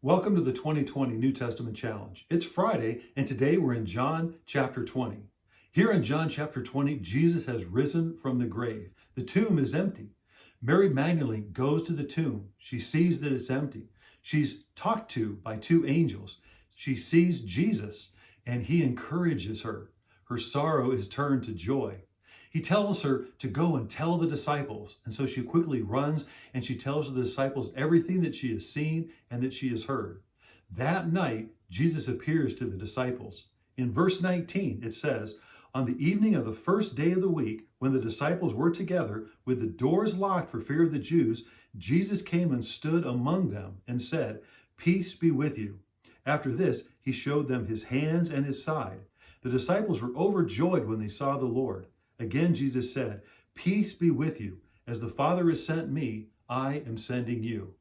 Welcome to the 2020 New Testament Challenge. It's Friday, and today we're in John chapter 20. Here in John chapter 20, Jesus has risen from the grave. The tomb is empty. Mary Magdalene goes to the tomb. She sees that it's empty. She's talked to by two angels. She sees Jesus, and he encourages her. Her sorrow is turned to joy. He tells her to go and tell the disciples. And so she quickly runs and she tells the disciples everything that she has seen and that she has heard. That night, Jesus appears to the disciples. In verse 19, it says, "On the evening of the first day of the week, when the disciples were together with the doors locked for fear of the Jews, Jesus came and stood among them and said, 'Peace be with you.' After this, he showed them his hands and his side. The disciples were overjoyed when they saw the Lord. Again, Jesus said, 'Peace be with you. As the Father has sent me, I am sending you.'"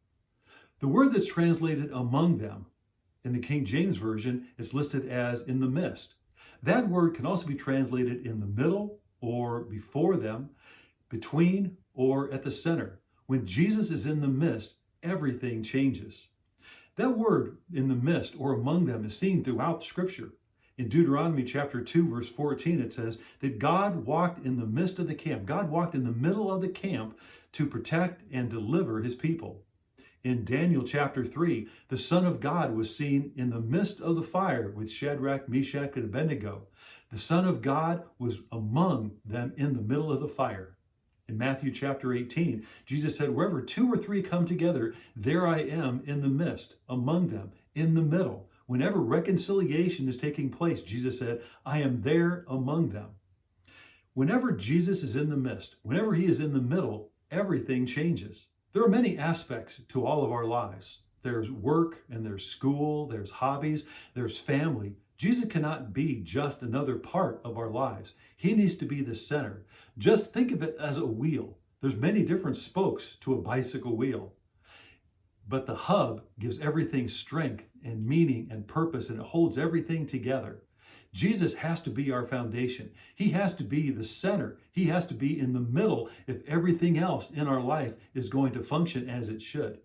The word that's translated among them in the King James Version is listed as in the midst. That word can also be translated in the middle or before them, between or at the center. When Jesus is in the midst, everything changes. That word in the midst or among them is seen throughout Scripture. In Deuteronomy chapter 2, verse 14, it says that God walked in the midst of the camp. God walked in the middle of the camp to protect and deliver his people. In Daniel chapter 3, the Son of God was seen in the midst of the fire with Shadrach, Meshach, and Abednego. The Son of God was among them in the middle of the fire. In Matthew chapter 18, Jesus said, "Wherever two or three come together, there I am in the midst, among them, in the middle." Whenever reconciliation is taking place, Jesus said, "I am there among them." Whenever Jesus is in the midst, whenever he is in the middle, everything changes. There are many aspects to all of our lives. There's work and there's school, there's hobbies, there's family. Jesus cannot be just another part of our lives. He needs to be the center. Just think of it as a wheel. There's many different spokes to a bicycle wheel. But the hub gives everything strength and meaning and purpose, and it holds everything together. Jesus has to be our foundation. He has to be the center. He has to be in the middle if everything else in our life is going to function as it should.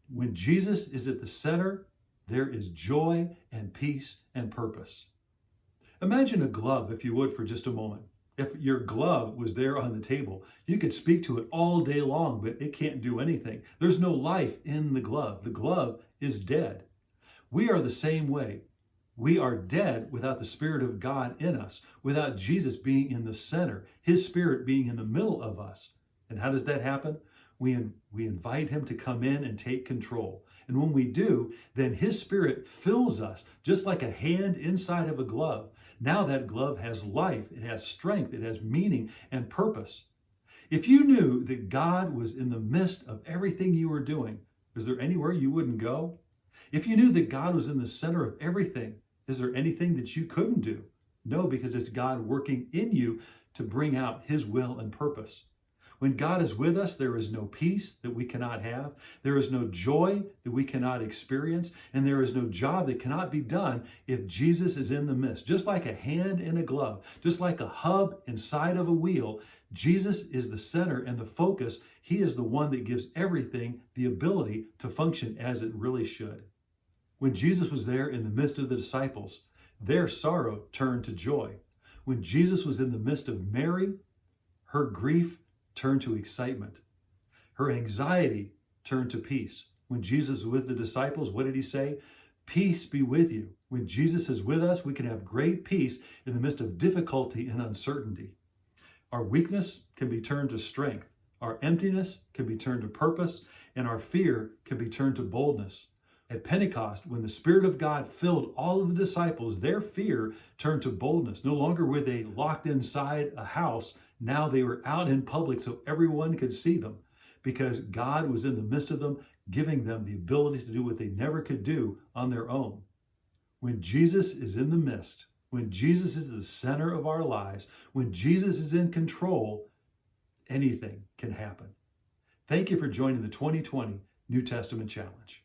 When Jesus is at the center, there is joy and peace and purpose. Imagine a glove, if you would, for just a moment. If your glove was there on the table, you could speak to it all day long, but it can't do anything. There's no life in the glove. The glove is dead. We are the same way. We are dead without the Spirit of God in us, without Jesus being in the center, his Spirit being in the middle of us. And how does that happen? We invite him to come in and take control. And when we do, then his Spirit fills us just like a hand inside of a glove. Now that glove has life, it has strength, it has meaning and purpose. If you knew that God was in the midst of everything you were doing, is there anywhere you wouldn't go? If you knew that God was in the center of everything, is there anything that you couldn't do? No, because it's God working in you to bring out his will and purpose. When God is with us, there is no peace that we cannot have. There is no joy that we cannot experience. And there is no job that cannot be done if Jesus is in the midst. Just like a hand in a glove, just like a hub inside of a wheel, Jesus is the center and the focus. He is the one that gives everything the ability to function as it really should. When Jesus was there in the midst of the disciples, their sorrow turned to joy. When Jesus was in the midst of Mary, her grief turned to excitement. Her anxiety turned to peace. When Jesus was with the disciples, what did he say? "Peace be with you." When Jesus is with us, we can have great peace in the midst of difficulty and uncertainty. Our weakness can be turned to strength. Our emptiness can be turned to purpose, and our fear can be turned to boldness. At Pentecost, when the Spirit of God filled all of the disciples, their fear turned to boldness. No longer were they locked inside a house. Now they were out in public so everyone could see them, because God was in the midst of them, giving them the ability to do what they never could do on their own. When Jesus is in the midst, when Jesus is the center of our lives, when Jesus is in control, anything can happen. Thank you for joining the 2020 New Testament Challenge.